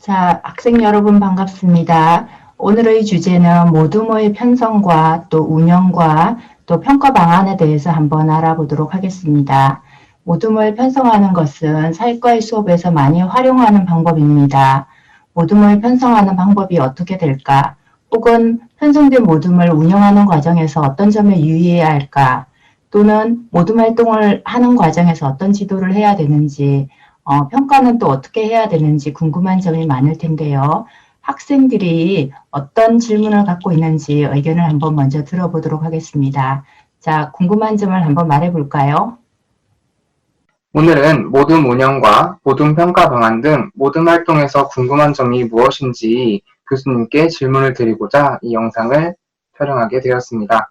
자, 학생 여러분 반갑습니다. 오늘의 주제는 모둠의 편성과 또 운영과 또 평가 방안에 대해서 한번 알아보도록 하겠습니다. 모둠을 편성하는 것은 사회과의 수업에서 많이 활용하는 방법입니다. 모둠을 편성하는 방법이 어떻게 될까? 혹은 편성된 모둠을 운영하는 과정에서 어떤 점에 유의해야 할까? 또는 모둠 활동을 하는 과정에서 어떤 지도를 해야 되는지, 평가는 또 어떻게 해야 되는지 궁금한 점이 많을 텐데요. 학생들이 어떤 질문을 갖고 있는지 의견을 한번 먼저 들어보도록 하겠습니다. 자, 궁금한 점을 한번 말해볼까요? 오늘은 모둠 운영과 모둠 평가 방안 등 모둠 활동에서 궁금한 점이 무엇인지 교수님께 질문을 드리고자 이 영상을 촬영하게 되었습니다.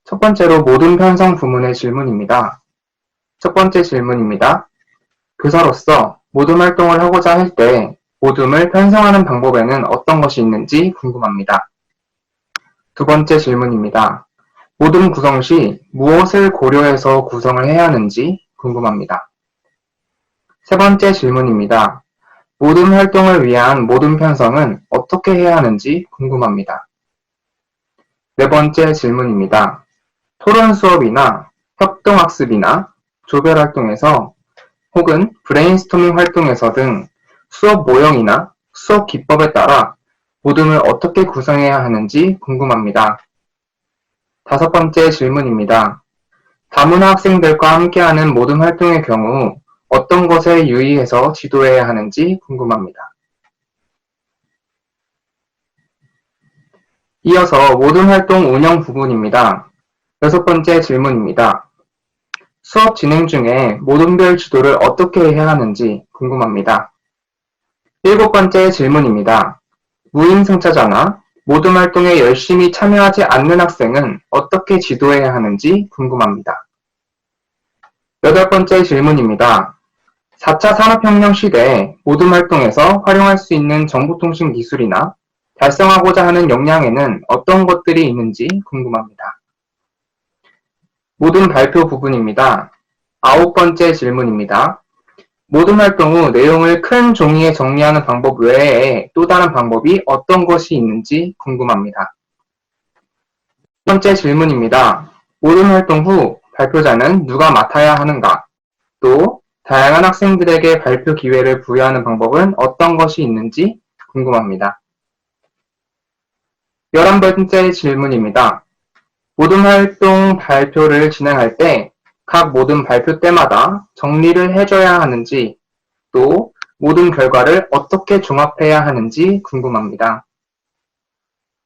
첫 번째로 모둠 편성 부문의 질문입니다. 첫 번째 질문입니다. 교사로서 모둠 활동을 하고자 할 때 모둠을 편성하는 방법에는 어떤 것이 있는지 궁금합니다. 두 번째 질문입니다. 모둠 구성 시 무엇을 고려해서 구성을 해야 하는지 궁금합니다. 세 번째 질문입니다. 모둠 활동을 위한 모둠 편성은 어떻게 해야 하는지 궁금합니다. 네 번째 질문입니다. 토론 수업이나 협동학습이나 조별활동에서 혹은 브레인스토밍 활동에서 등 수업 모형이나 수업 기법에 따라 모둠을 어떻게 구성해야 하는지 궁금합니다. 다섯 번째 질문입니다. 다문화 학생들과 함께하는 모둠 활동의 경우 어떤 것에 유의해서 지도해야 하는지 궁금합니다. 이어서 모둠 활동 운영 부분입니다. 여섯 번째 질문입니다. 수업 진행 중에 모둠별 지도를 어떻게 해야 하는지 궁금합니다. 일곱 번째 질문입니다. 무임승차자나 모둠 활동에 열심히 참여하지 않는 학생은 어떻게 지도해야 하는지 궁금합니다. 여덟 번째 질문입니다. 4차 산업혁명 시대에 모둠 활동에서 활용할 수 있는 정보통신 기술이나 달성하고자 하는 역량에는 어떤 것들이 있는지 궁금합니다. 모둠 발표 부분입니다. 아홉 번째 질문입니다. 모둠 활동 후 내용을 큰 종이에 정리하는 방법 외에 또 다른 방법이 어떤 것이 있는지 궁금합니다. 첫 번째 질문입니다. 모둠 활동 후 발표자는 누가 맡아야 하는가? 또 다양한 학생들에게 발표 기회를 부여하는 방법은 어떤 것이 있는지 궁금합니다. 11번째 질문입니다. 모둠 활동 발표를 진행할 때 각 모둠 발표 때마다 정리를 해줘야 하는지, 또 모든 결과를 어떻게 종합해야 하는지 궁금합니다.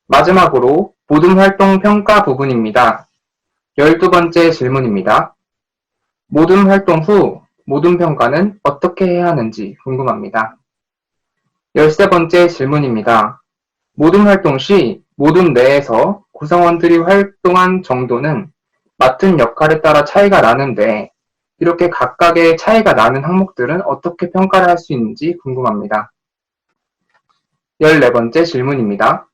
마지막으로 모둠 활동 평가 부분입니다. 12번째 질문입니다. 모둠 활동 후 모둠 평가는 어떻게 해야 하는지 궁금합니다. 13번째 질문입니다. 모둠 활동 시 모둠 내에서 구성원들이 활동한 정도는 맡은 역할에 따라 차이가 나는데 이렇게 각각의 차이가 나는 항목들은 어떻게 평가를 할 수 있는지 궁금합니다. 14번째 질문입니다.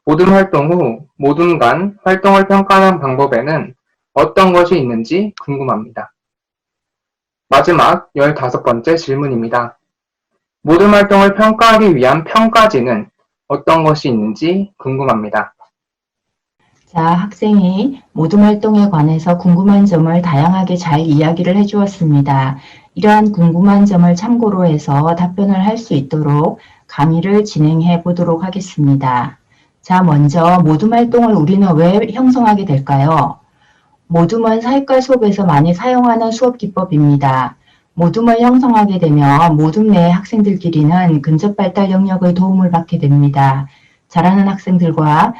모둠 활동 후 모둠 간 활동을 평가하는 방법에는 어떤 것이 있는지 궁금합니다. 마지막 15번째 질문입니다. 모둠 활동을 평가하기 위한 평가지는 어떤 것이 있는지 궁금합니다. 자, 학생이 모둠 활동에 관해서 궁금한 점을 다양하게 잘 이야기를 해주었습니다. 이러한 궁금한 점을 참고로 해서 답변을 할 수 있도록 강의를 진행해 보도록 하겠습니다. 자, 먼저 모둠 활동을 우리는 왜 형성하게 될까요? 모둠은 사회과 수업에서 많이 사용하는 수업 기법입니다. 모둠을 형성하게 되면 모둠 내 학생들끼리는 근접 발달 영역의 도움을 받게 됩니다. 잘하는 학생들과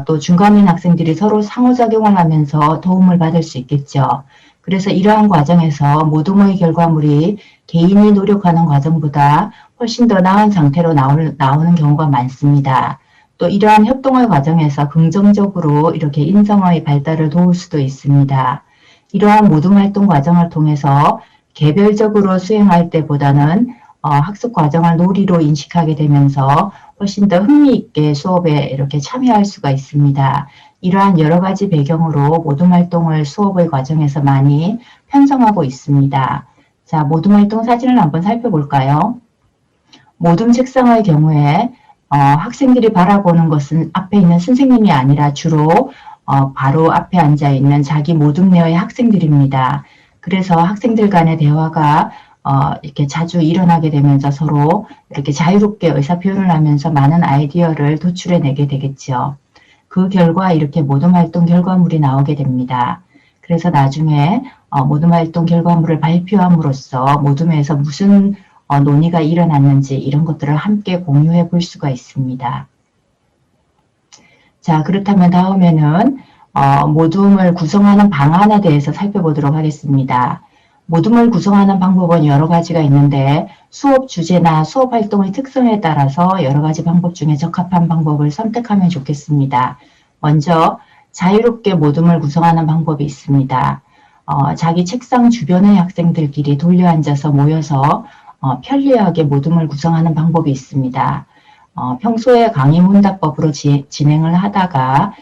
또 중간인 학생들이 서로 상호작용을 하면서 도움을 받을 수 있겠죠. 그래서 이러한 과정에서 모둠의 결과물이 개인이 노력하는 과정보다 훨씬 더 나은 상태로 나오는 경우가 많습니다. 또 이러한 협동의 과정에서 긍정적으로 이렇게 인성의 발달을 도울 수도 있습니다. 이러한 모둠 활동 과정을 통해서 개별적으로 수행할 때보다는 학습 과정을 놀이로 인식하게 되면서 훨씬 더 흥미있게 수업에 이렇게 참여할 수가 있습니다. 이러한 여러 가지 배경으로 모둠 활동을 수업의 과정에서 많이 편성하고 있습니다. 자, 모둠 활동 사진을 한번 살펴볼까요? 모둠 책상의 경우에 학생들이 바라보는 것은 앞에 있는 선생님이 아니라 주로 바로 앞에 앉아 있는 자기 모둠 내의 학생들입니다. 그래서 학생들 간의 대화가 이렇게 자주 일어나게 되면서 서로 이렇게 자유롭게 의사표현을 하면서 많은 아이디어를 도출해내게 되겠죠. 그 결과 이렇게 모둠 활동 결과물이 나오게 됩니다. 그래서 나중에 모둠 활동 결과물을 발표함으로써 모둠에서 무슨 논의가 일어났는지 이런 것들을 함께 공유해 볼 수가 있습니다. 자, 그렇다면 다음에는 모둠을 구성하는 방안에 대해서 살펴보도록 하겠습니다. 모둠을 구성하는 방법은 여러 가지가 있는데 수업 주제나 수업 활동의 특성에 따라서 여러 가지 방법 중에 적합한 방법을 선택하면 좋겠습니다. 먼저 자유롭게 모둠을 구성하는 방법이 있습니다. 자기 책상 주변의 학생들끼리 돌려앉아서 모여서 편리하게 모둠을 구성하는 방법이 있습니다. 평소에 강의 문답법으로 진행을 하다가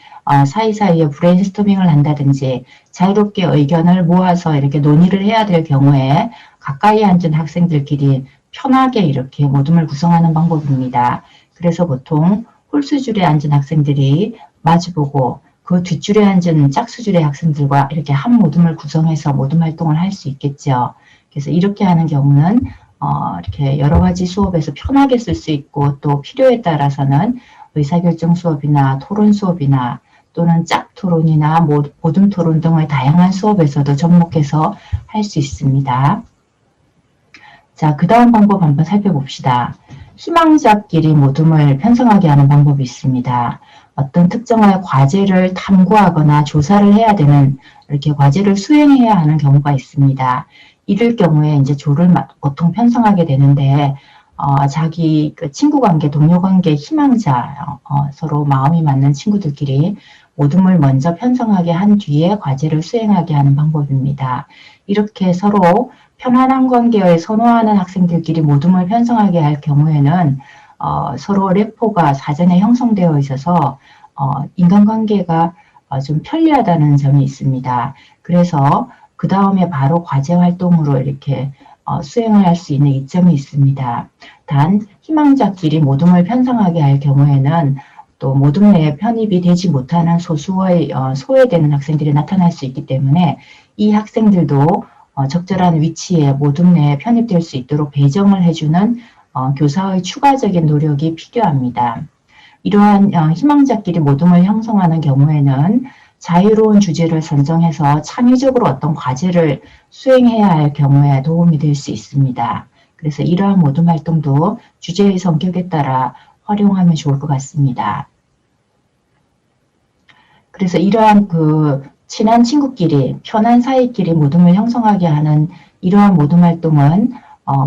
사이사이에 브레인스토밍을 한다든지 자유롭게 의견을 모아서 이렇게 논의를 해야 될 경우에 가까이 앉은 학생들끼리 편하게 이렇게 모둠을 구성하는 방법입니다. 그래서 보통 홀수줄에 앉은 학생들이 마주보고 그 뒷줄에 앉은 짝수줄의 학생들과 이렇게 한 모둠을 구성해서 모둠 활동을 할 수 있겠죠. 그래서 이렇게 하는 경우는 이렇게 여러 가지 수업에서 편하게 쓸 수 있고 또 필요에 따라서는 의사결정 수업이나 토론 수업이나 또는 짝토론이나 모둠 토론 등의 다양한 수업에서도 접목해서 할 수 있습니다. 자, 그 다음 방법 한번 살펴봅시다. 희망자끼리 모둠을 편성하게 하는 방법이 있습니다. 어떤 특정의 과제를 탐구하거나 조사를 해야 되는 이렇게 과제를 수행해야 하는 경우가 있습니다. 이럴 경우에 이제 조를 보통 편성하게 되는데 자기 그 친구 관계, 동료 관계, 희망자 서로 마음이 맞는 친구들끼리 모둠을 먼저 편성하게 한 뒤에 과제를 수행하게 하는 방법입니다. 이렇게 서로 편안한 관계를 선호하는 학생들끼리 모둠을 편성하게 할 경우에는 서로 래포가 사전에 형성되어 있어서 인간관계가 좀 편리하다는 점이 있습니다. 그래서 그 다음에 바로 과제 활동으로 이렇게 수행을 할 수 있는 이점이 있습니다. 단 희망자끼리 모둠을 편성하게 할 경우에는 또 모둠 내에 편입이 되지 못하는 소수의 소외되는 학생들이 나타날 수 있기 때문에 이 학생들도 적절한 위치에 모둠 내에 편입될 수 있도록 배정을 해주는 교사의 추가적인 노력이 필요합니다. 이러한 희망자끼리 모둠을 형성하는 경우에는 자유로운 주제를 선정해서 창의적으로 어떤 과제를 수행해야 할 경우에 도움이 될 수 있습니다. 그래서 이러한 모둠 활동도 주제의 성격에 따라 활용하면 좋을 것 같습니다. 그래서 이러한 친한 친구끼리, 편한 사이끼리 모둠을 형성하게 하는 이러한 모둠 활동은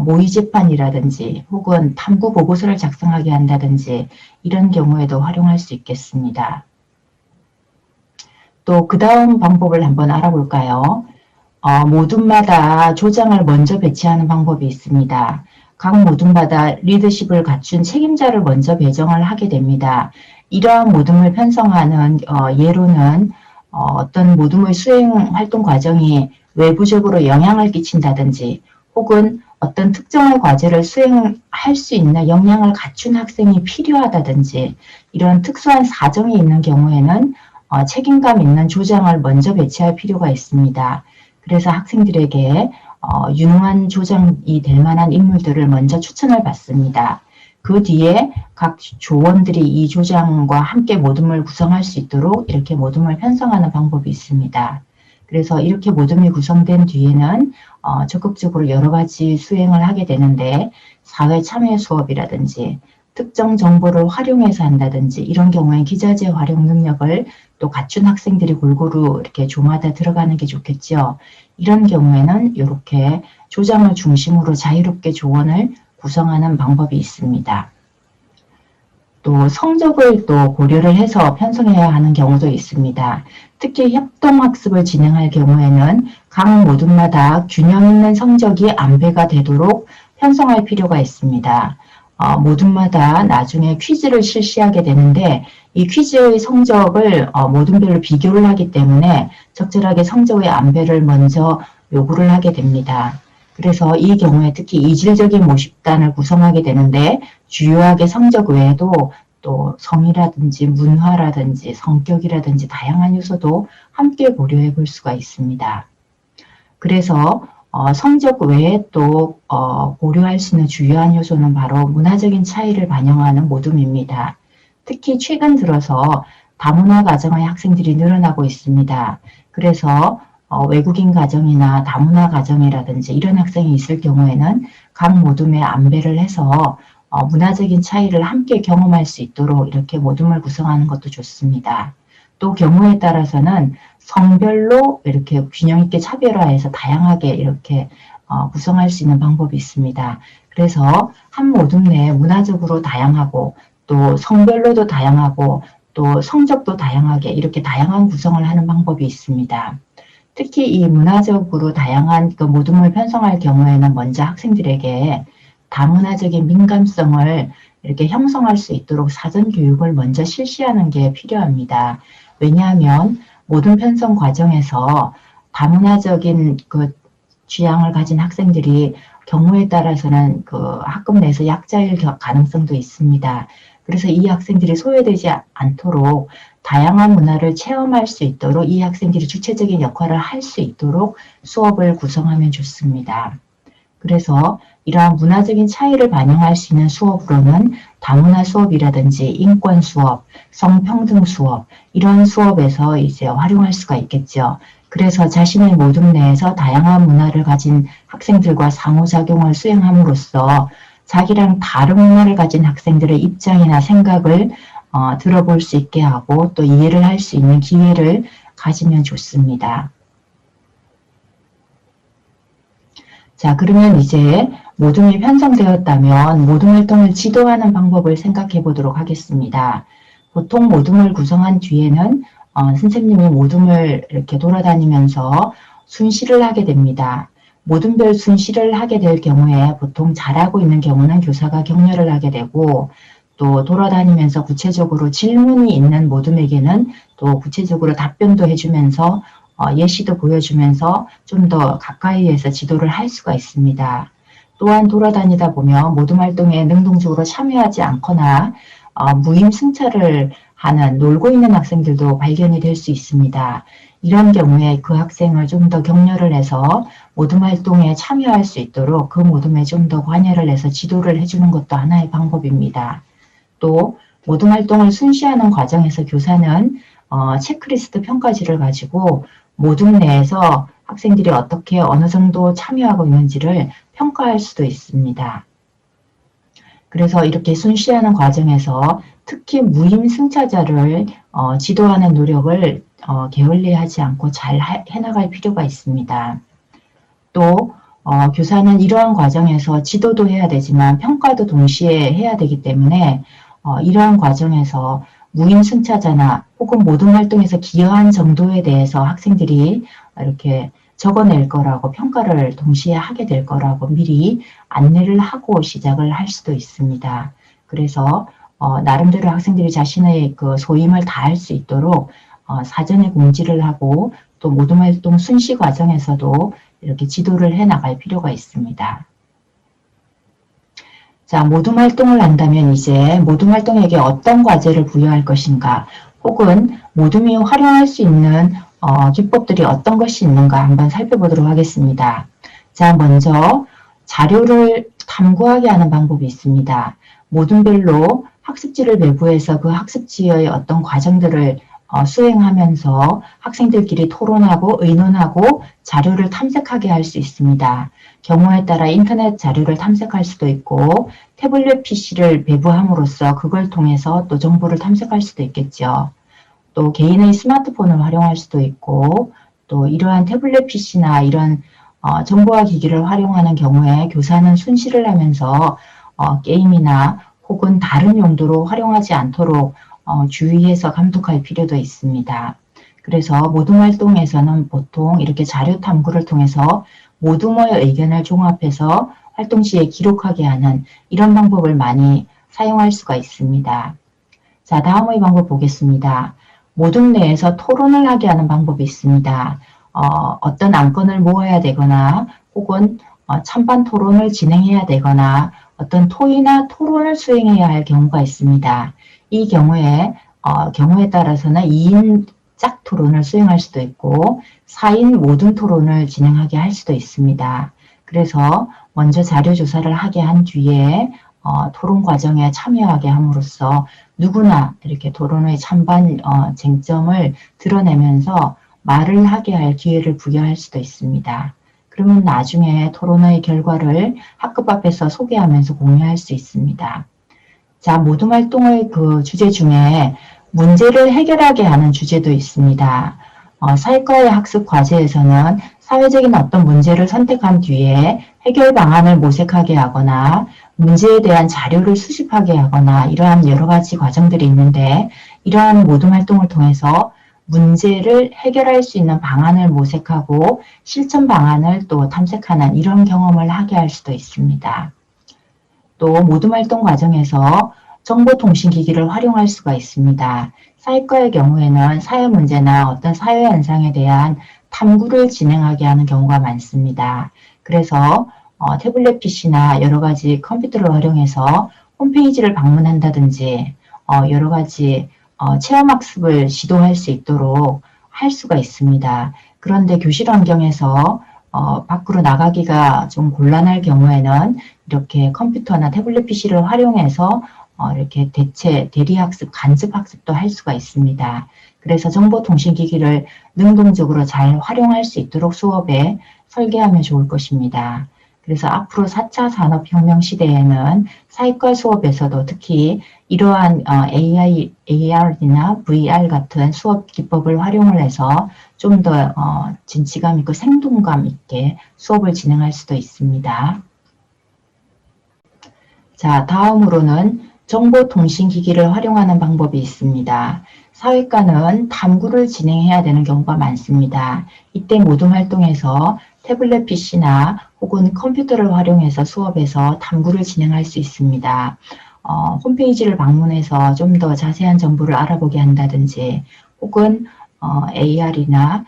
모의 재판이라든지 혹은 탐구 보고서를 작성하게 한다든지 이런 경우에도 활용할 수 있겠습니다. 또 그 다음 방법을 한번 알아볼까요? 모둠마다 조장을 먼저 배치하는 방법이 있습니다. 각 모둠마다 리더십을 갖춘 책임자를 먼저 배정을 하게 됩니다. 이러한 모둠을 편성하는 예로는 어떤 모둠의 수행 활동 과정이 외부적으로 영향을 끼친다든지 혹은 어떤 특정의 과제를 수행할 수 있는 역량을 갖춘 학생이 필요하다든지 이런 특수한 사정이 있는 경우에는 책임감 있는 조장을 먼저 배치할 필요가 있습니다. 그래서 학생들에게 유능한 조장이 될 만한 인물들을 먼저 추천을 받습니다. 그 뒤에 각 조원들이 이 조장과 함께 모둠을 구성할 수 있도록 이렇게 모둠을 편성하는 방법이 있습니다. 그래서 이렇게 모둠이 구성된 뒤에는 적극적으로 여러 가지 수행을 하게 되는데 사회 참여 수업이라든지 특정 정보를 활용해서 한다든지 이런 경우에 기자재 활용 능력을 또 갖춘 학생들이 골고루 이렇게 조마다 들어가는 게 좋겠죠. 이런 경우에는 이렇게 조장을 중심으로 자유롭게 조원을 구성하는 방법이 있습니다. 또 성적을 또 고려를 해서 편성해야 하는 경우도 있습니다. 특히 협동학습을 진행할 경우에는 각 모둠마다 균형 있는 성적이 안배가 되도록 편성할 필요가 있습니다. 모둠마다 나중에 퀴즈를 실시하게 되는데 이 퀴즈의 성적을 모둠별로 비교를 하기 때문에 적절하게 성적의 안배를 먼저 요구를 하게 됩니다. 그래서 이 경우에 특히 이질적인 모집단을 구성하게 되는데 주요하게 성적 외에도 또 성이라든지 문화라든지 성격이라든지 다양한 요소도 함께 고려해 볼 수가 있습니다. 그래서 성적 외에 또 고려할 수 있는 주요한 요소는 바로 문화적인 차이를 반영하는 모둠입니다. 특히 최근 들어서 다문화 가정의 학생들이 늘어나고 있습니다. 그래서 외국인 가정이나 다문화 가정이라든지 이런 학생이 있을 경우에는 각 모둠에 안배를 해서 문화적인 차이를 함께 경험할 수 있도록 이렇게 모둠을 구성하는 것도 좋습니다. 또 경우에 따라서는 성별로 이렇게 균형 있게 차별화해서 다양하게 이렇게 구성할 수 있는 방법이 있습니다. 그래서 한 모둠 내에 문화적으로 다양하고 또 성별로도 다양하고 또 성적도 다양하게 이렇게 다양한 구성을 하는 방법이 있습니다. 특히 이 문화적으로 다양한 그 모둠을 편성할 경우에는 먼저 학생들에게 다문화적인 민감성을 이렇게 형성할 수 있도록 사전 교육을 먼저 실시하는 게 필요합니다. 왜냐하면 모둠 편성 과정에서 다문화적인 그 취향을 가진 학생들이 경우에 따라서는 그 학급 내에서 약자일 가능성도 있습니다. 그래서 이 학생들이 소외되지 않도록 다양한 문화를 체험할 수 있도록 이 학생들이 주체적인 역할을 할 수 있도록 수업을 구성하면 좋습니다. 그래서 이러한 문화적인 차이를 반영할 수 있는 수업으로는 다문화 수업이라든지 인권 수업, 성평등 수업 이런 수업에서 이제 활용할 수가 있겠죠. 그래서 자신의 모둠 내에서 다양한 문화를 가진 학생들과 상호작용을 수행함으로써 자기랑 다른 문화를 가진 학생들의 입장이나 생각을 들어볼 수 있게 하고 또 이해를 할 수 있는 기회를 가지면 좋습니다. 자, 그러면 이제 모둠이 편성되었다면 모둠 활동을 지도하는 방법을 생각해 보도록 하겠습니다. 보통 모둠을 구성한 뒤에는 선생님이 모둠을 이렇게 돌아다니면서 순시를 하게 됩니다. 모둠별 순시를 하게 될 경우에 보통 잘하고 있는 경우는 교사가 격려를 하게 되고 또 돌아다니면서 구체적으로 질문이 있는 모둠에게는 또 구체적으로 답변도 해주면서 예시도 보여주면서 좀 더 가까이에서 지도를 할 수가 있습니다. 또한 돌아다니다 보면 모둠 활동에 능동적으로 참여하지 않거나 무임승차를 하는 놀고 있는 학생들도 발견이 될 수 있습니다. 이런 경우에 그 학생을 좀 더 격려를 해서 모둠 활동에 참여할 수 있도록 그 모둠에 좀 더 관여를 해서 지도를 해주는 것도 하나의 방법입니다. 또 모둠 활동을 순시하는 과정에서 교사는 체크리스트 평가지를 가지고 모둠 내에서 학생들이 어떻게 어느 정도 참여하고 있는지를 평가할 수도 있습니다. 그래서 이렇게 순시하는 과정에서 특히 무임승차자를 지도하는 노력을 게을리하지 않고 잘 해나갈 필요가 있습니다. 또 교사는 이러한 과정에서 지도도 해야 되지만 평가도 동시에 해야 되기 때문에 이러한 과정에서 무임승차자나 혹은 모둠 활동에서 기여한 정도에 대해서 학생들이 이렇게 적어낼 거라고 평가를 동시에 하게 될 거라고 미리 안내를 하고 시작을 할 수도 있습니다. 그래서 나름대로 학생들이 자신의 그 소임을 다할 수 있도록 사전에 공지를 하고 또 모둠 활동 순시 과정에서도 이렇게 지도를 해 나갈 필요가 있습니다. 자, 모둠 활동을 한다면 이제 모둠 활동에게 어떤 과제를 부여할 것인가 혹은 모둠이 활용할 수 있는 기법들이 어떤 것이 있는가 한번 살펴보도록 하겠습니다. 자, 먼저 자료를 탐구하게 하는 방법이 있습니다. 모둠별로 학습지를 배부해서 그 학습지의 어떤 과정들을 수행하면서 학생들끼리 토론하고 의논하고 자료를 탐색하게 할 수 있습니다. 경우에 따라 인터넷 자료를 탐색할 수도 있고 태블릿 PC를 배부함으로써 그걸 통해서 또 정보를 탐색할 수도 있겠죠. 또 개인의 스마트폰을 활용할 수도 있고 또 이러한 태블릿 PC나 이런 정보화 기기를 활용하는 경우에 교사는 순시를 하면서 게임이나 혹은 다른 용도로 활용하지 않도록 주의해서 감독할 필요도 있습니다. 그래서 모둠 활동에서는 보통 이렇게 자료 탐구를 통해서 모둠의 의견을 종합해서 활동 시에 기록하게 하는 이런 방법을 많이 사용할 수가 있습니다. 자, 다음의 방법 보겠습니다. 모둠 내에서 토론을 하게 하는 방법이 있습니다. 어떤 안건을 모아야 되거나 혹은 찬반 토론을 진행해야 되거나 어떤 토의나 토론을 수행해야 할 경우가 있습니다. 이 경우에 따라서는 2인 짝 토론을 수행할 수도 있고 4인 모든 토론을 진행하게 할 수도 있습니다. 그래서 먼저 자료 조사를 하게 한 뒤에 토론 과정에 참여하게 함으로써 누구나 이렇게 토론의 찬반 쟁점을 드러내면서 말을 하게 할 기회를 부여할 수도 있습니다. 그러면 나중에 토론의 결과를 학급 앞에서 소개하면서 공유할 수 있습니다. 자, 모둠 활동의 그 주제 중에 문제를 해결하게 하는 주제도 있습니다. 사회과의 학습 과제에서는 사회적인 어떤 문제를 선택한 뒤에 해결 방안을 모색하게 하거나 문제에 대한 자료를 수집하게 하거나 이러한 여러 가지 과정들이 있는데 이러한 모둠 활동을 통해서 문제를 해결할 수 있는 방안을 모색하고 실천 방안을 또 탐색하는 이런 경험을 하게 할 수도 있습니다. 또 모둠 활동 과정에서 정보통신기기를 활용할 수가 있습니다. 사회과의 경우에는 사회 문제나 어떤 사회 현상에 대한 탐구를 진행하게 하는 경우가 많습니다. 그래서 태블릿 PC나 여러 가지 컴퓨터를 활용해서 홈페이지를 방문한다든지 여러 가지 체험학습을 시도할 수 있도록 할 수가 있습니다. 그런데 교실 환경에서 밖으로 나가기가 좀 곤란할 경우에는 이렇게 컴퓨터나 태블릿 PC를 활용해서 이렇게 대리학습, 간접학습도 할 수가 있습니다. 그래서 정보통신기기를 능동적으로 잘 활용할 수 있도록 수업에 설계하면 좋을 것입니다. 그래서 앞으로 4차 산업혁명 시대에는 사회과 수업에서도 특히 이러한 AI, AR이나 VR 같은 수업 기법을 활용을 해서 좀 더 진취감 있고 생동감 있게 수업을 진행할 수도 있습니다. 자, 다음으로는 정보통신기기를 활용하는 방법이 있습니다. 사회과는 탐구를 진행해야 되는 경우가 많습니다. 이때 모둠 활동에서 태블릿 PC나 혹은 컴퓨터를 활용해서 수업에서 탐구를 진행할 수 있습니다. 홈페이지를 방문해서 좀 더 자세한 정보를 알아보게 한다든지 혹은 AR이나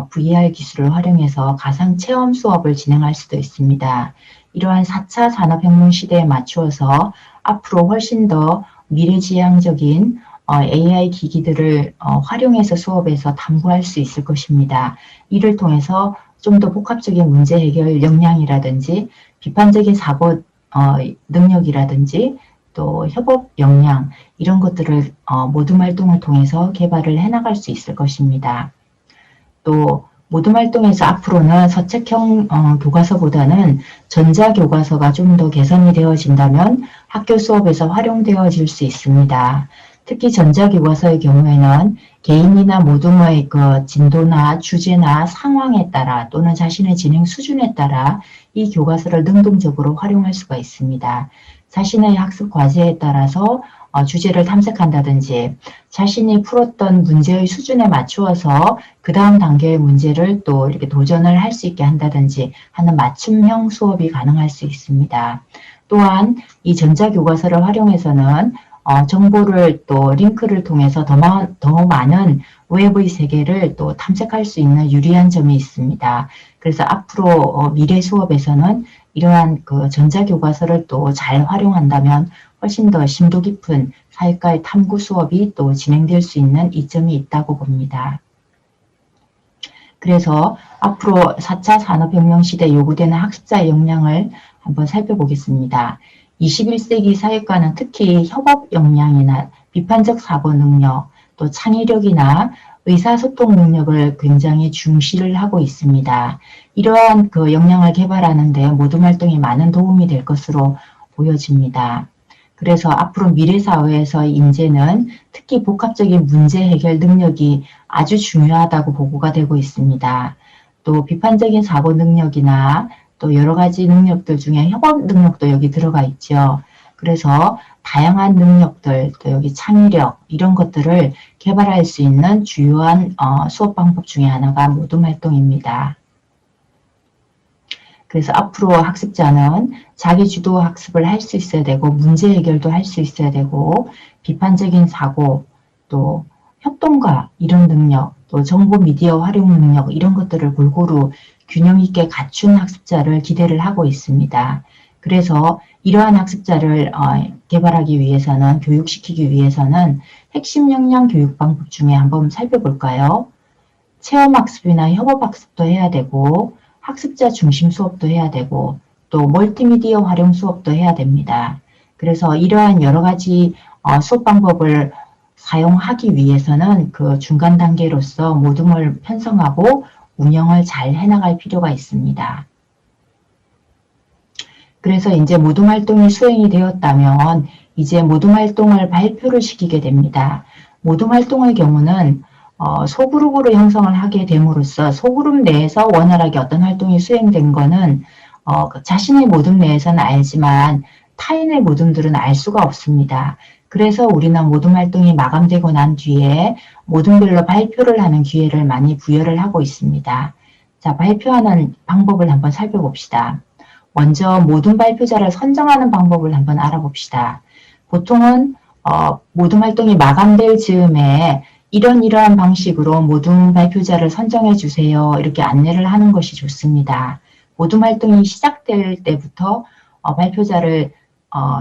VR 기술을 활용해서 가상체험 수업을 진행할 수도 있습니다. 이러한 4차 산업혁명 시대에 맞추어서 앞으로 훨씬 더 미래지향적인 AI 기기들을 활용해서 수업에서 탐구할 수 있을 것입니다. 이를 통해서 좀 더 복합적인 문제 해결 역량이라든지 비판적인 사고 능력이라든지 또 협업 역량 이런 것들을 모둠 활동을 통해서 개발을 해나갈 수 있을 것입니다. 또 모둠 활동에서 앞으로는 서책형 교과서보다는 전자교과서가 좀 더 개선이 되어진다면 학교 수업에서 활용되어질 수 있습니다. 특히 전자교과서의 경우에는 개인이나 모둠의 그 진도나 주제나 상황에 따라 또는 자신의 진행 수준에 따라 이 교과서를 능동적으로 활용할 수가 있습니다. 자신의 학습 과제에 따라서 주제를 탐색한다든지 자신이 풀었던 문제의 수준에 맞추어서 그 다음 단계의 문제를 또 이렇게 도전을 할 수 있게 한다든지 하는 맞춤형 수업이 가능할 수 있습니다. 또한 이 전자교과서를 활용해서는 정보를 또 링크를 통해서 더 많은 웹의 세계를 또 탐색할 수 있는 유리한 점이 있습니다. 그래서 앞으로 미래 수업에서는 이러한 그 전자교과서를 또 잘 활용한다면 훨씬 더 심도 깊은 사회과의 탐구 수업이 또 진행될 수 있는 이점이 있다고 봅니다. 그래서 앞으로 4차 산업혁명 시대에 요구되는 학습자의 역량을 한번 살펴보겠습니다. 21세기 사회과는 특히 협업 역량이나 비판적 사고 능력, 또 창의력이나 의사소통 능력을 굉장히 중시를 하고 있습니다. 이러한 그 역량을 개발하는 데 모둠 활동이 많은 도움이 될 것으로 보여집니다. 그래서 앞으로 미래사회에서의 인재는 특히 복합적인 문제 해결 능력이 아주 중요하다고 보고가 되고 있습니다. 또 비판적인 사고 능력이나 또 여러 가지 능력들 중에 협업 능력도 여기 들어가 있죠. 그래서 다양한 능력들, 또 여기 창의력 이런 것들을 개발할 수 있는 주요한 수업 방법 중에 하나가 모둠 활동입니다. 그래서 앞으로 학습자는 자기 주도 학습을 할 수 있어야 되고 문제 해결도 할 수 있어야 되고 비판적인 사고 또 협동과 이런 능력 또 정보 미디어 활용 능력 이런 것들을 골고루 균형 있게 갖춘 학습자를 기대를 하고 있습니다. 그래서 이러한 학습자를 개발하기 위해서는, 교육시키기 위해서는 핵심 역량 교육 방법 중에 한번 살펴볼까요? 체험학습이나 협업학습도 해야 되고, 학습자 중심 수업도 해야 되고, 또 멀티미디어 활용 수업도 해야 됩니다. 그래서 이러한 여러 가지 수업 방법을 사용하기 위해서는 그 중간 단계로서 모둠을 편성하고 운영을 잘 해나갈 필요가 있습니다. 그래서 이제 모둠 활동이 수행이 되었다면 이제 모둠 활동을 발표를 시키게 됩니다. 모둠 활동의 경우는 소그룹으로 형성을 하게 됨으로써 소그룹 내에서 원활하게 어떤 활동이 수행된 거는 자신의 모둠 내에서는 알지만 타인의 모둠들은 알 수가 없습니다. 그래서 우리는 모둠 활동이 마감되고 난 뒤에 모둠별로 발표를 하는 기회를 많이 부여를 하고 있습니다. 자, 발표하는 방법을 한번 살펴봅시다. 먼저 모둠 발표자를 선정하는 방법을 한번 알아봅시다. 보통은 모둠 활동이 마감될 즈음에 이러한 방식으로 모둠 발표자를 선정해 주세요. 이렇게 안내를 하는 것이 좋습니다. 모둠 활동이 시작될 때부터 발표자를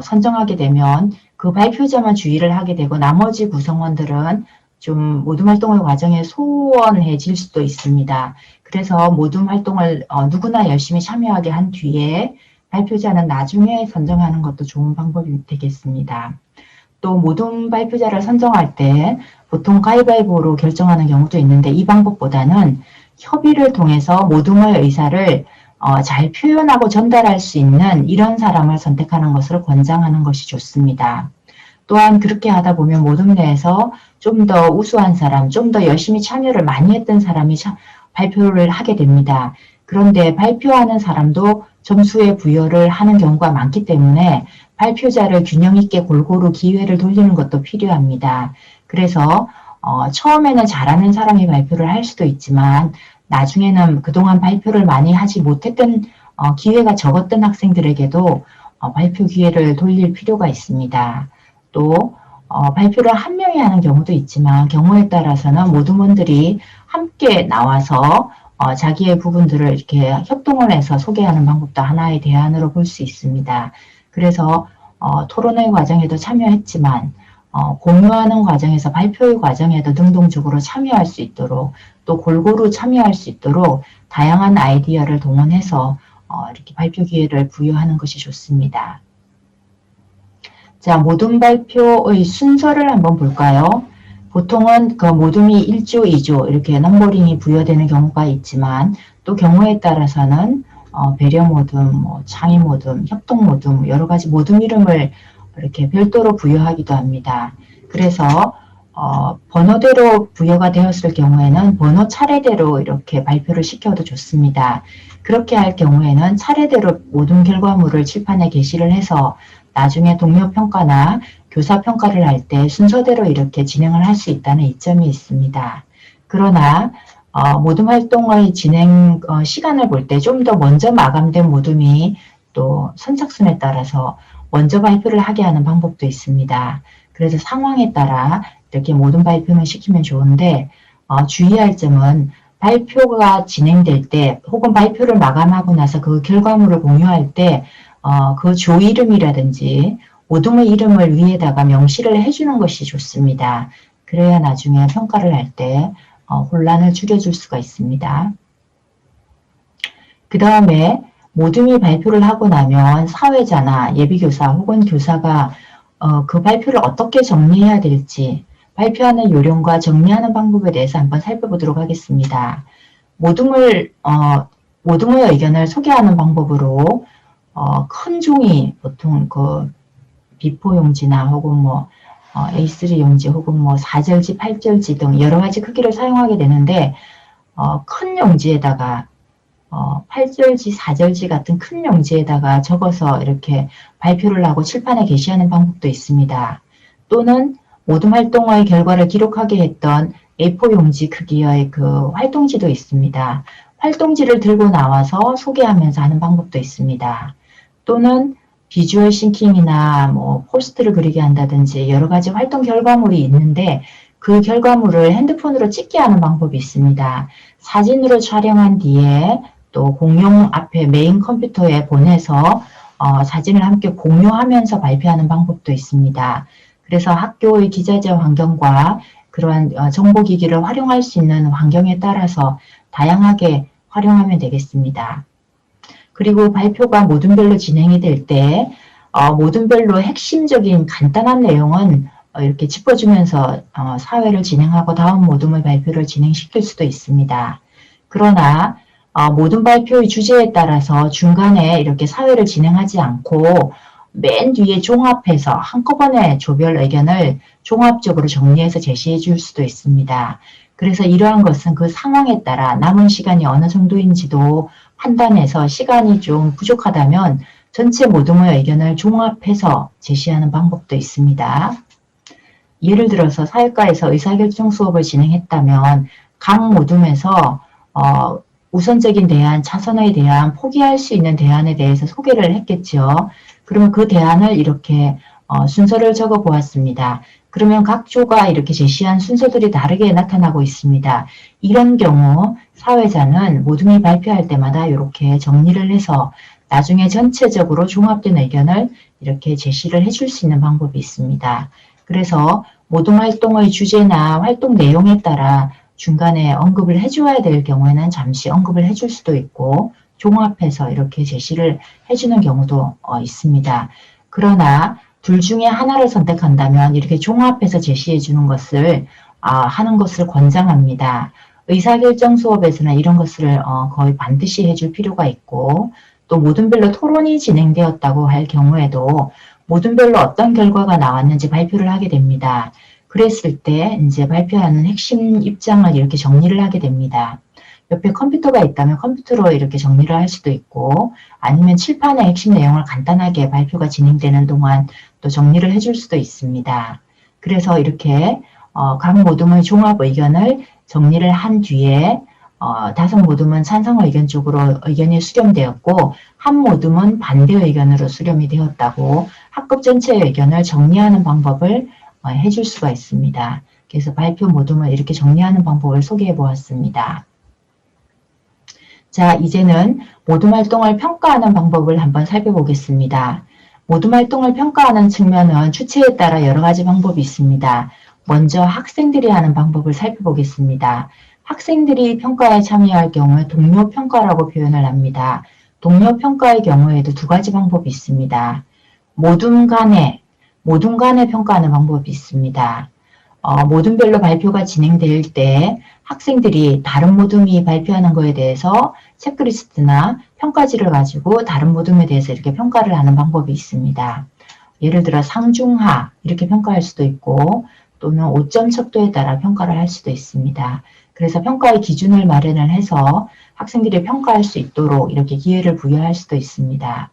선정하게 되면 그 발표자만 주의를 하게 되고 나머지 구성원들은 좀 모둠 활동의 과정에 소원해질 수도 있습니다. 그래서 모둠 활동을 누구나 열심히 참여하게 한 뒤에 발표자는 나중에 선정하는 것도 좋은 방법이 되겠습니다. 또 모둠 발표자를 선정할 때 보통 가위바위보로 결정하는 경우도 있는데 이 방법보다는 협의를 통해서 모둠의 의사를 잘 표현하고 전달할 수 있는 이런 사람을 선택하는 것을 권장하는 것이 좋습니다. 또한 그렇게 하다 보면 모둠 내에서 좀 더 우수한 사람, 좀 더 열심히 참여를 많이 했던 사람이 발표를 하게 됩니다. 그런데 발표하는 사람도 점수의 부여를 하는 경우가 많기 때문에 발표자를 균형 있게 골고루 기회를 돌리는 것도 필요합니다. 그래서 처음에는 잘하는 사람이 발표를 할 수도 있지만 나중에는 그동안 발표를 많이 하지 못했던 기회가 적었던 학생들에게도 발표 기회를 돌릴 필요가 있습니다. 또 발표를 한 명이 하는 경우도 있지만 경우에 따라서는 모둠원들이 함께 나와서 자기의 부분들을 이렇게 협동을 해서 소개하는 방법도 하나의 대안으로 볼 수 있습니다. 그래서 토론회 과정에도 참여했지만 공유하는 과정에서 발표의 과정에도 능동적으로 참여할 수 있도록 또 골고루 참여할 수 있도록 다양한 아이디어를 동원해서 이렇게 발표 기회를 부여하는 것이 좋습니다. 자, 모둠 발표의 순서를 한번 볼까요? 보통은 그 모둠이 1조, 2조 이렇게 넘버링이 부여되는 경우가 있지만 또 경우에 따라서는 배려 모둠, 창의 모둠, 협동 모둠 여러 가지 모둠 이름을 이렇게 별도로 부여하기도 합니다. 그래서 번호대로 부여가 되었을 경우에는 번호 차례대로 이렇게 발표를 시켜도 좋습니다. 그렇게 할 경우에는 차례대로 모든 결과물을 칠판에 게시를 해서 나중에 동료 평가나 교사 평가를 할 때 순서대로 이렇게 진행을 할 수 있다는 이점이 있습니다. 그러나 모둠 활동의 진행 시간을 볼 때 좀 더 먼저 마감된 모둠이 또 선착순에 따라서 먼저 발표를 하게 하는 방법도 있습니다. 그래서 상황에 따라 이렇게 모둠 발표는 시키면 좋은데 주의할 점은 발표가 진행될 때 혹은 발표를 마감하고 나서 그 결과물을 공유할 때 그 조 이름이라든지 모둠의 이름을 위에다가 명시를 해주는 것이 좋습니다. 그래야 나중에 평가를 할 때 혼란을 줄여줄 수가 있습니다. 그 다음에 모둠이 발표를 하고 나면 사회자나 예비교사 혹은 교사가 그 발표를 어떻게 정리해야 될지 발표하는 요령과 정리하는 방법에 대해서 한번 살펴보도록 하겠습니다. 모둠의 의견을 소개하는 방법으로 큰 종이 보통 그 B4 용지나 혹은 A3 용지 혹은 4절지, 8절지 등 여러 가지 크기를 사용하게 되는데 큰 용지에다가 8절지, 4절지 같은 큰 용지에다가 적어서 이렇게 발표를 하고 칠판에 게시하는 방법도 있습니다. 또는 모둠 활동의 결과를 기록하게 했던 A4 용지 크기의 그 활동지도 있습니다. 활동지를 들고 나와서 소개하면서 하는 방법도 있습니다. 또는 비주얼 싱킹이나 포스트를 그리게 한다든지 여러 가지 활동 결과물이 있는데 그 결과물을 핸드폰으로 찍게 하는 방법이 있습니다. 사진으로 촬영한 뒤에 또 공용 앞에 메인 컴퓨터에 보내서 사진을 함께 공유하면서 발표하는 방법도 있습니다. 그래서 학교의 기자재 환경과 그러한 정보기기를 활용할 수 있는 환경에 따라서 다양하게 활용하면 되겠습니다. 그리고 발표가 모둠별로 진행이 될 때 모둠별로 핵심적인 간단한 내용은 이렇게 짚어주면서 사회를 진행하고 다음 모둠의 발표를 진행시킬 수도 있습니다. 그러나 모둠 발표의 주제에 따라서 중간에 이렇게 사회를 진행하지 않고 맨 뒤에 종합해서 한꺼번에 조별 의견을 종합적으로 정리해서 제시해 줄 수도 있습니다. 그래서 이러한 것은 그 상황에 따라 남은 시간이 어느 정도인지도 판단해서 시간이 좀 부족하다면 전체 모둠의 의견을 종합해서 제시하는 방법도 있습니다. 예를 들어서 사회과에서 의사결정 수업을 진행했다면 각 모둠에서 우선적인 대안, 차선의 대안, 포기할 수 있는 대안에 대해서 소개를 했겠죠. 그러면 그 대안을 이렇게 순서를 적어 보았습니다. 그러면 각 조가 이렇게 제시한 순서들이 다르게 나타나고 있습니다. 이런 경우 사회자는 모둠이 발표할 때마다 이렇게 정리를 해서 나중에 전체적으로 종합된 의견을 이렇게 제시를 해줄 수 있는 방법이 있습니다. 그래서 모둠 활동의 주제나 활동 내용에 따라 중간에 언급을 해줘야 될 경우에는 잠시 언급을 해줄 수도 있고 종합해서 이렇게 제시를 해주는 경우도 있습니다. 그러나 둘 중에 하나를 선택한다면 이렇게 종합해서 제시해 주는 것을 하는 것을 권장합니다. 의사결정 수업에서는 이런 것을 거의 반드시 해줄 필요가 있고 또 모둠별로 토론이 진행되었다고 할 경우에도 모둠별로 어떤 결과가 나왔는지 발표를 하게 됩니다. 그랬을 때 이제 발표하는 핵심 입장을 이렇게 정리를 하게 됩니다. 옆에 컴퓨터가 있다면 컴퓨터로 이렇게 정리를 할 수도 있고 아니면 칠판의 핵심 내용을 간단하게 발표가 진행되는 동안 또 정리를 해줄 수도 있습니다. 그래서 이렇게 각 모둠의 종합 의견을 정리를 한 뒤에 다섯 모둠은 찬성 의견 쪽으로 의견이 수렴되었고 한 모둠은 반대 의견으로 수렴이 되었다고 학급 전체의 의견을 정리하는 방법을 해줄 수가 있습니다. 그래서 발표 모둠을 이렇게 정리하는 방법을 소개해 보았습니다. 자, 이제는 모둠 활동을 평가하는 방법을 한번 살펴보겠습니다. 모둠 활동을 평가하는 측면은 주체에 따라 여러 가지 방법이 있습니다. 먼저 학생들이 하는 방법을 살펴보겠습니다. 학생들이 평가에 참여할 경우에 동료 평가라고 표현을 합니다. 동료 평가의 경우에도 두 가지 방법이 있습니다. 모둠 간에 평가하는 방법이 있습니다. 모둠별로 발표가 진행될 때 학생들이 다른 모둠이 발표하는 것에 대해서 체크리스트나 평가지를 가지고 다른 모둠에 대해서 이렇게 평가를 하는 방법이 있습니다. 예를 들어 상중하 이렇게 평가할 수도 있고 또는 5점 척도에 따라 평가를 할 수도 있습니다. 그래서 평가의 기준을 마련을 해서 학생들이 평가할 수 있도록 이렇게 기회를 부여할 수도 있습니다.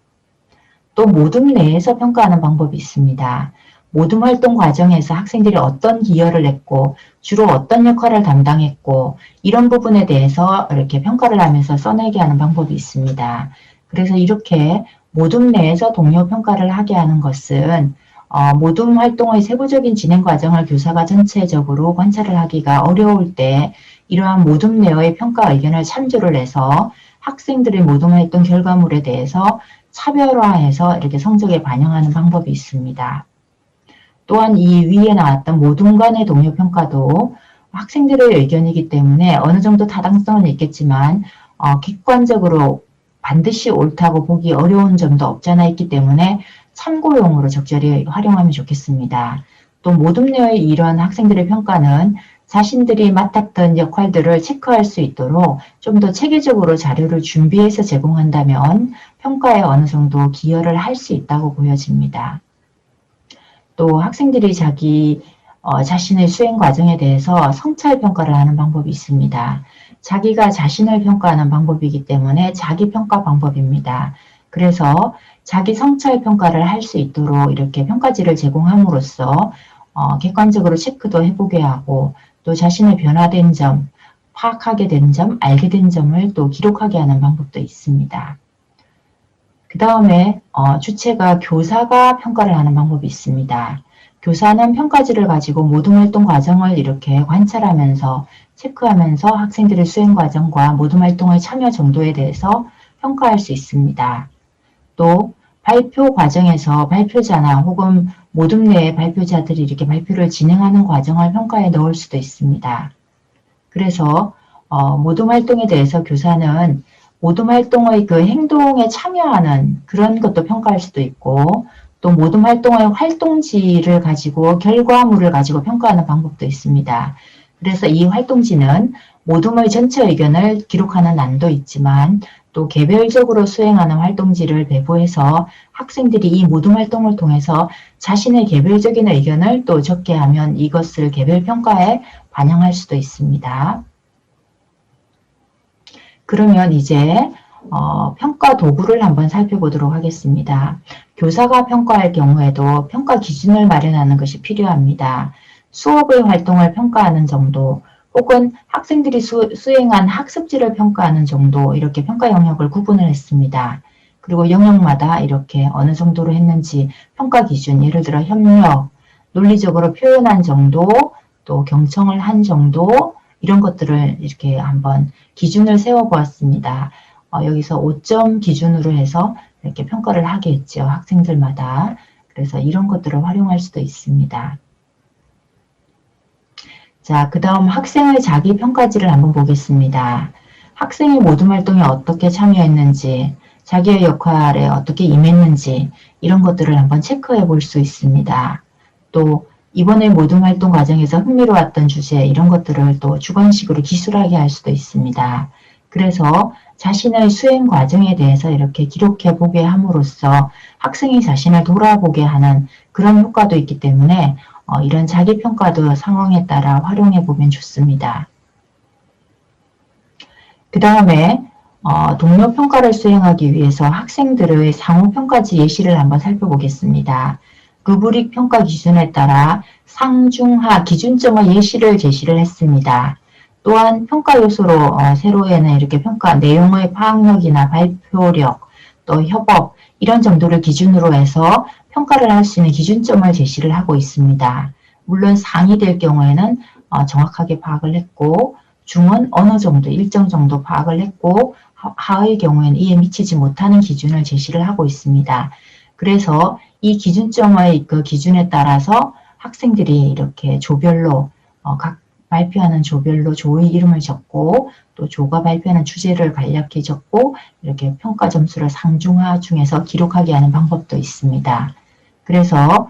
또 모둠 내에서 평가하는 방법이 있습니다. 모둠 활동 과정에서 학생들이 어떤 기여를 했고 주로 어떤 역할을 담당했고 이런 부분에 대해서 이렇게 평가를 하면서 써내게 하는 방법이 있습니다. 그래서 이렇게 모둠 내에서 동료 평가를 하게 하는 것은 모둠 활동의 세부적인 진행 과정을 교사가 전체적으로 관찰을 하기가 어려울 때 이러한 모둠 내의 평가 의견을 참조를 해서 학생들의 모둠 활동 결과물에 대해서 차별화해서 이렇게 성적에 반영하는 방법이 있습니다. 또한 이 위에 나왔던 모둠 간의 동료 평가도 학생들의 의견이기 때문에 어느 정도 타당성은 있겠지만 객관적으로 반드시 옳다고 보기 어려운 점도 없지 않아 있기 때문에 참고용으로 적절히 활용하면 좋겠습니다. 또 모둠 내의 이러한 학생들의 평가는 자신들이 맡았던 역할들을 체크할 수 있도록 좀 더 체계적으로 자료를 준비해서 제공한다면 평가에 어느 정도 기여를 할 수 있다고 보여집니다. 또 학생들이 자신의 수행 과정에 대해서 성찰 평가를 하는 방법이 있습니다. 자기가 자신을 평가하는 방법이기 때문에 자기 평가 방법입니다. 그래서 자기 성찰 평가를 할 수 있도록 이렇게 평가지를 제공함으로써 객관적으로 체크도 해보게 하고 또 자신의 변화된 점, 파악하게 된 점, 알게 된 점을 또 기록하게 하는 방법도 있습니다. 그 다음에 주체가 교사가 평가를 하는 방법이 있습니다. 교사는 평가지를 가지고 모둠 활동 과정을 이렇게 관찰하면서 체크하면서 학생들의 수행 과정과 모둠 활동의 참여 정도에 대해서 평가할 수 있습니다. 또 발표 과정에서 발표자나 혹은 모둠 내의 발표자들이 이렇게 발표를 진행하는 과정을 평가에 넣을 수도 있습니다. 그래서 모둠 활동에 대해서 교사는 모둠 활동의 그 행동에 참여하는 그런 것도 평가할 수도 있고, 또 모둠 활동의 활동지를 가지고 결과물을 가지고 평가하는 방법도 있습니다. 그래서 이 활동지는 모둠의 전체 의견을 기록하는 난도 있지만 또 개별적으로 수행하는 활동지를 배부해서 학생들이 이 모둠 활동을 통해서 자신의 개별적인 의견을 또 적게 하면 이것을 개별 평가에 반영할 수도 있습니다. 그러면 이제 평가 도구를 한번 살펴보도록 하겠습니다. 교사가 평가할 경우에도 평가 기준을 마련하는 것이 필요합니다. 수업의 활동을 평가하는 정도, 혹은 학생들이 수행한 학습지를 평가하는 정도, 이렇게 평가 영역을 구분을 했습니다. 그리고 영역마다 이렇게 어느 정도로 했는지 평가 기준, 예를 들어 협력, 논리적으로 표현한 정도, 또 경청을 한 정도, 이런 것들을 이렇게 한번 기준을 세워보았습니다. 여기서 5점 기준으로 해서 이렇게 평가를 하게 했죠. 학생들마다. 그래서 이런 것들을 활용할 수도 있습니다. 자, 그 다음 학생의 자기평가지를 한번 보겠습니다. 학생이 모둠 활동에 어떻게 참여했는지, 자기의 역할에 어떻게 임했는지, 이런 것들을 한번 체크해 볼 수 있습니다. 또 이번에 모둠 활동 과정에서 흥미로웠던 주제, 이런 것들을 또 주관식으로 기술하게 할 수도 있습니다. 그래서 자신의 수행 과정에 대해서 이렇게 기록해 보게 함으로써 학생이 자신을 돌아보게 하는 그런 효과도 있기 때문에 이런 자기평가도 상황에 따라 활용해 보면 좋습니다. 그 다음에 동료 평가를 수행하기 위해서 학생들의 상호평가지 예시를 한번 살펴보겠습니다. 루브릭 평가 기준에 따라 상중하 기준점의 예시를 제시를 했습니다. 또한 평가 요소로 세로에는 이렇게 평가 내용의 파악력이나 발표력, 또 협업 이런 정도를 기준으로 해서 평가를 할 수 있는 기준점을 제시를 하고 있습니다. 물론 상이 될 경우에는 정확하게 파악을 했고, 중은 어느 정도 일정 정도 파악을 했고, 하의 경우에는 이에 미치지 못하는 기준을 제시를 하고 있습니다. 그래서 이 기준점의 그 기준에 따라서 학생들이 이렇게 조별로 각 발표하는 조별로 조의 이름을 적고, 또 조가 발표하는 주제를 간략히 적고 이렇게 평가 점수를 상중하 중에서 기록하게 하는 방법도 있습니다. 그래서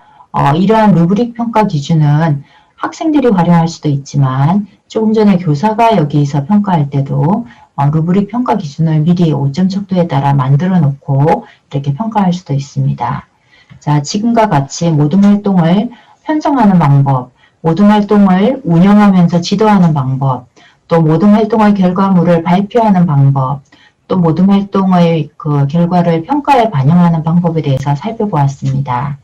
이러한 루브릭 평가 기준은 학생들이 활용할 수도 있지만 조금 전에 교사가 여기서 평가할 때도 루브릭 평가 기준을 미리 5점 척도에 따라 만들어 놓고 이렇게 평가할 수도 있습니다. 자, 지금과 같이 모둠 활동을 편성하는 방법, 모둠 활동을 운영하면서 지도하는 방법, 또 모둠 활동의 결과물을 발표하는 방법, 또 모둠 활동의 그 결과를 평가에 반영하는 방법에 대해서 살펴보았습니다.